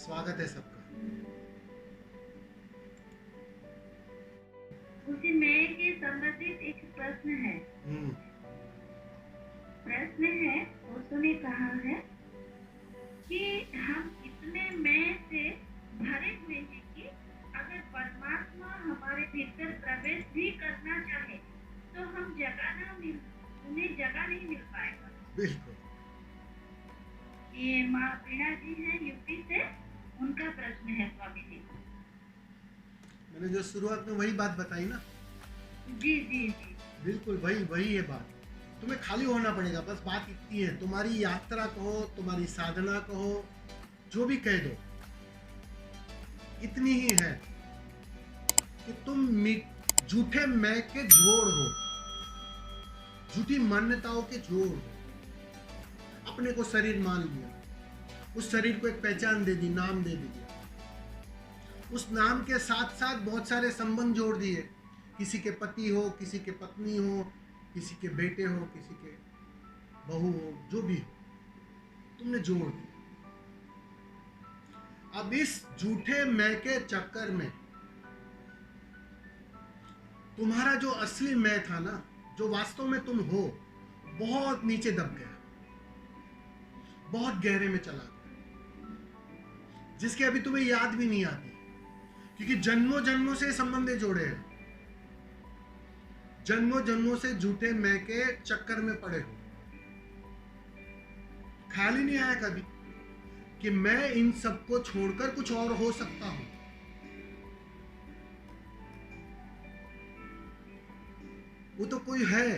स्वागत है सबका। उसी में के संबंधित एक प्रश्न है। प्रश्न है, उसने कहा है कि हम इतने मैं से भरे हुए हैं कि अगर परमात्मा हमारे भीतर प्रवेश भी करना चाहे तो हम उन्हें जगह नहीं मिल पाएगा। बिल्कुल। ये माँ वीणा जी हैं यूपी से, उनका प्रश्न है स्वामी जी। मैंने जो शुरुआत में वही बात बताई ना। जी जी जी बिल्कुल वही है बात। तुम्हें खाली होना पड़ेगा, बस बात इतनी है। तुम्हारी यात्रा कहो, तुम्हारी साधना कहो, जो भी कह दो, इतनी ही है कि तुम झूठे मैं के जोड़ हो, झूठी मान्यताओं के जोड़ हो। अपने को शरीर मान लिया, उस शरीर को एक पहचान दे दी, नाम दे दिया। उस नाम के साथ साथ बहुत सारे संबंध जोड़ दिए। किसी के पति हो, किसी के पत्नी हो, किसी के बेटे हो, किसी के बहू हो, जो भी हो, तुमने जोड़ दिया। अब इस झूठे मैं के चक्कर में तुम्हारा जो असली मैं था ना, जो वास्तव में तुम हो, बहुत नीचे दब गया, बहुत गहरे में चला गया, जिसके अभी तुम्हें याद भी नहीं आती, क्योंकि जन्मों जन्मों से संबंध जोड़े हैं। जन्मों जन्मों से झूठे मैं के चक्कर में पड़े हो। ख्याल ही नहीं आया कभी कि मैं इन सबको छोड़कर कुछ और हो सकता हूं। वो तो कोई है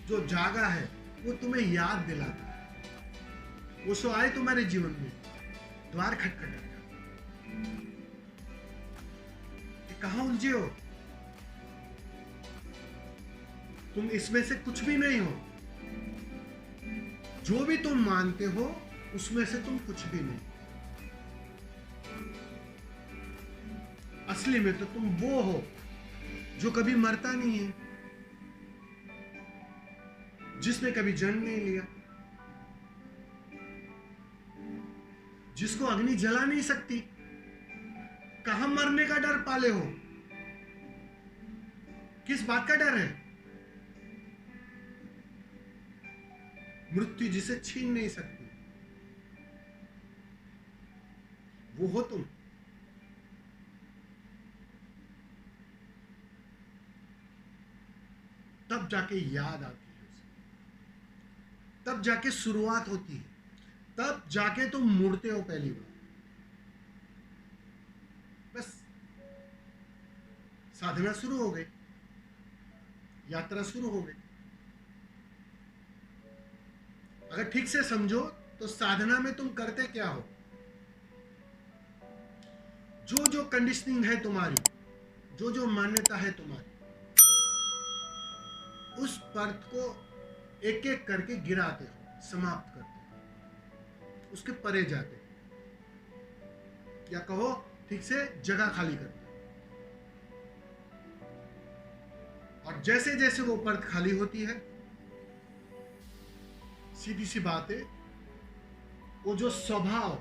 जो जागा है, वो तुम्हें याद दिलाता है। वो सो आए तुम्हारे जीवन में, द्वार खटखटाया, कहां उलझे हो तुम, इसमें से कुछ भी नहीं हो। जो भी तुम मानते हो उसमें से तुम कुछ भी नहीं। असली में तो तुम वो हो जो कभी मरता नहीं है, जिसने कभी जन्म नहीं लिया, जिसको अग्नि जला नहीं सकती। कहां मरने का डर पाले हो? किस बात का डर है? मृत्यु जिसे छीन नहीं सकती, वो हो तुम। तब जाके याद आती है उसे, तब जाके शुरुआत होती है, तब जाके तुम मुड़ते हो पहली बार। बस साधना शुरू हो गई, यात्रा शुरू हो गई। अगर ठीक से समझो तो साधना में तुम करते क्या हो? जो जो कंडीशनिंग है तुम्हारी, जो जो मान्यता है तुम्हारी, उस पर्त को एक एक करके गिराते हो, समाप्त करते हो, उसके परे जाते हो, या कहो ठीक से जगह खाली करते हो। और जैसे जैसे वो पर्त खाली होती है, सीधी सी बात है, वो जो स्वभाव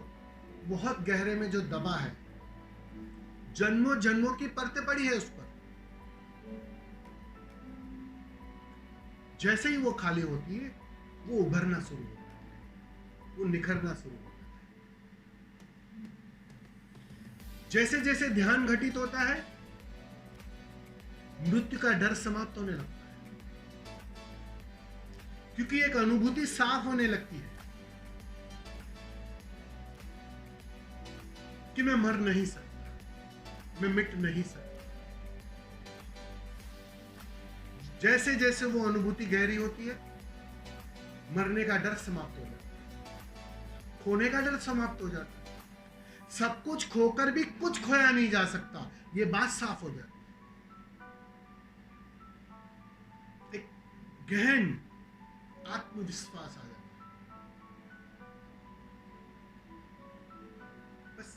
बहुत गहरे में जो दबा है, जन्मों जन्मों की परतें पड़ी है उस पर, जैसे ही वो खाली होती है, वो उभरना शुरू होता है, वो निखरना शुरू होता है। जैसे जैसे ध्यान घटित होता है, मृत्यु का डर समाप्त होने लगता है, क्योंकि एक अनुभूति साफ होने लगती है कि मैं मर नहीं सकता, मैं मिट नहीं सकता। जैसे जैसे वो अनुभूति गहरी होती है, मरने का डर समाप्त हो जाता है, खोने का डर समाप्त हो जाता है। सब कुछ खोकर भी कुछ खोया नहीं जा सकता, ये बात साफ हो जाती है। एक गहन आत्मविश्वास आ जाता है। बस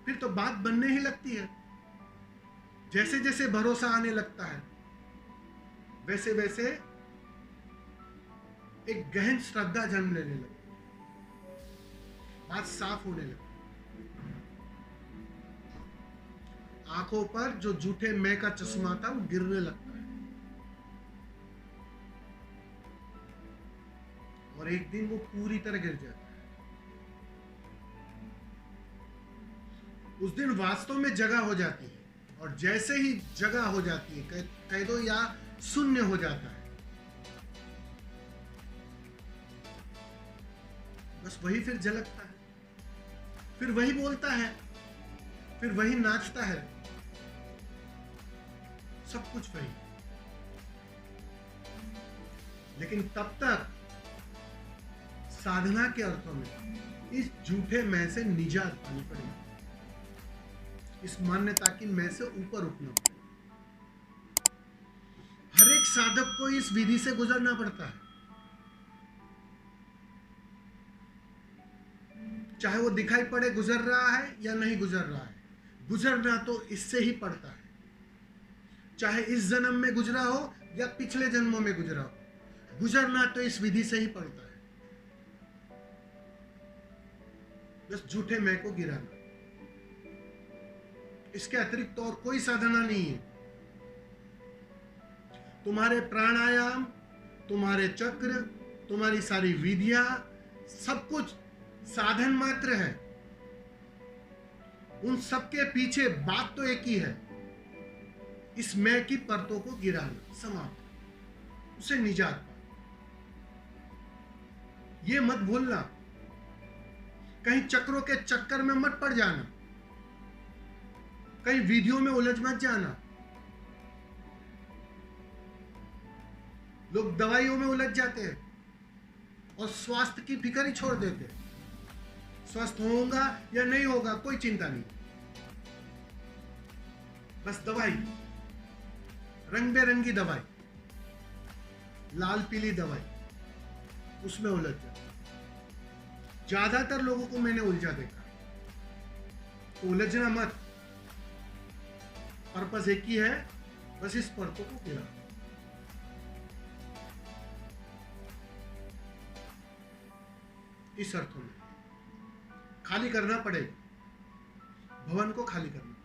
फिर तो बात बनने ही लगती है। जैसे जैसे भरोसा आने लगता है, वैसे वैसे एक गहन श्रद्धा जन्म लेने लगती है। बात साफ होने लगती। आंखों पर जो झूठे मैं का चश्मा था वो गिरने लगता है, और एक दिन वो पूरी तरह गिर जाता है। उस दिन वास्तव में जगह हो जाती है, और जैसे ही जगह हो जाती है, कह दो या शून्य हो जाता है, बस वही फिर झलकता है, फिर वही बोलता है, फिर वही नाचता है, सब कुछ वही। लेकिन तब तक साधना के अर्थों में इस झूठे मैं से निजात पानी पड़ेगी, इस मान्यता की मैं से ऊपर उठना पड़ेगा। हर एक साधक को इस विधि से गुजरना पड़ता है, चाहे वो दिखाई पड़े गुजर रहा है या नहीं गुजर रहा है। गुजरना तो इससे ही पड़ता है, चाहे इस जन्म में गुजरा हो या पिछले जन्मों में गुजरा हो, गुजरना तो इस विधि से ही पड़ता है। बस झूठे मैं को गिराना, इसके अतिरिक्त और कोई साधना नहीं है। तुम्हारे प्राणायाम, तुम्हारे चक्र, तुम्हारी सारी विधियां, सब कुछ साधन मात्र है। उन सबके पीछे बात तो एक ही है, इस मैं की परतों को गिराना, समाप्त, उसे निजात पाना। ये मत भूलना, कहीं चक्रों के चक्कर में मत पड़ जाना, कहीं विधियों में उलझ मत जाना। लोग दवाइयों में उलझ जाते हैं और स्वास्थ्य की फिक्र ही छोड़ देते हैं। स्वस्थ होगा या नहीं होगा कोई चिंता नहीं, बस दवाई, रंग बेरंगी दवाई, लाल पीली दवाई, उसमें उलझ जाते। ज्यादातर लोगों को मैंने उलझा देखा, तो उलझना मत, पर्पस एक ही है, बस इस परतों को गिरा। इस अर्थों में खाली करना पड़ेगा, भवन को खाली करना।